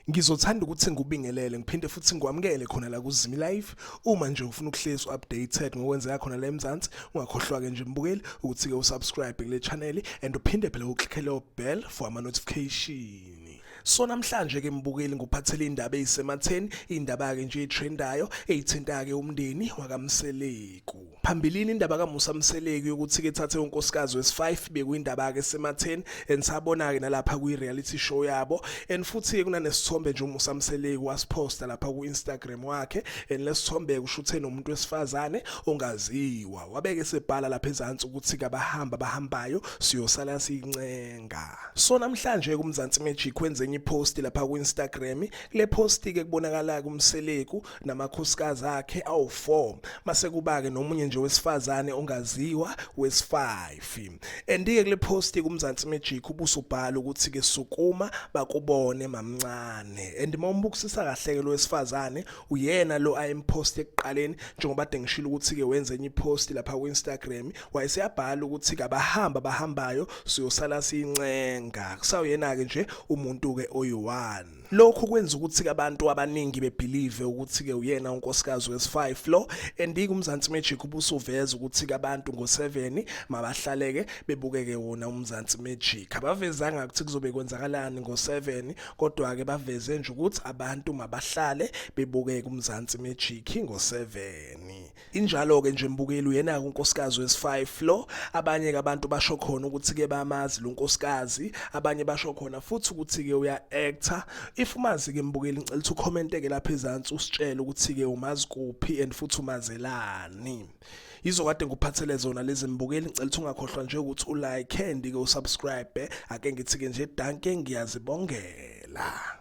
Ngizothanda ukuthi ngikubingelele ngiphinde futhi ngikwamukele khona la kuZimi Live. Uma nje ufuna ukuhlezi updated ngokwenzeka khona la eMzansi, ungakhohlwa ke nje mbukeli ukuthi ke usubscribe kule channel and uphinde phela uklikhe le bell for ama notification. So namhlanje ke mbukeli nguphathele indaba ezisematheni, indaba ke nje etrendayo eyithinta ke umndeni wakaMseleku. Phambilini indaba kaMusa Mseleku yokuthi ke thathe unkosikazi wesi5 bekuyindaba ke sematheni and sabona ke nalapha kwi reality show yabo and futhi ke kunanesithombe nje uMusa Mseleku wasiposta lapha ku Instagram wakhe and lesithombe kushuthe nomuntu wesifazane ongaziwa. Wabeke sebhala lapha ezantsi ukuthi ke abahambayo siyosala siyincenga. So namhlanje kuMzansi Magic kwenze ipost lapha ku Instagram. Kule post ke kubonakala kuMseleku namakhosikazi akhe awu4 mase kuba ke nomunye nje wesifazane ongaziwa wesi5 and ke kule post kuMzansi Magic ubusubhala ukuthi ke sukuma bakubone mamncane and mawumbukisisa kahle ke lo wesifazane uyena lo ayimpost ekuqaleni njengoba ade ngishilo ukuthi ke wenze enye ipost lapha ku Instagram wayeseyabhala ukuthi ke abahambayo siyosala siyincenga kusawuyena ke nje umuntu ke oyi1. Lokho kwenza ukuthi ke abantu abaningi bebelieve ukuthi ke uyena unkosikazi wesi5 lo and kuMzansi Magic ubusuveza ukuthi ke abantu ngo7 mabahlaleke bebukeke wona uMzansi Magic. Abavezanga ukuthi kuzobe kwenzakalani ngo7 kodwa ke baveze nje ukuthi abantu mabahlale bebukeke uMzansi Magic ngo7. Injalo ke nje mbukeli uyena unkosikazi wesi5 lo. Abanye ke abantu basho khona ukuthi ke bamazi lo nkosikazi, abanye basho khona futhi ukuthi ke uya actor. If umazi ke mbukeli ngicela ukuthi ucommente ke lapha ezantsi usitshele ukuthi ke umazi kuphi and futhi umazelani. Izokade nguphathele zona lezi mbukeli ngicela ukuthi ungakhohlwa nje ukuthi ulike and ke usubscribe. Ake ngithi ke nje danke ngiyazibongela.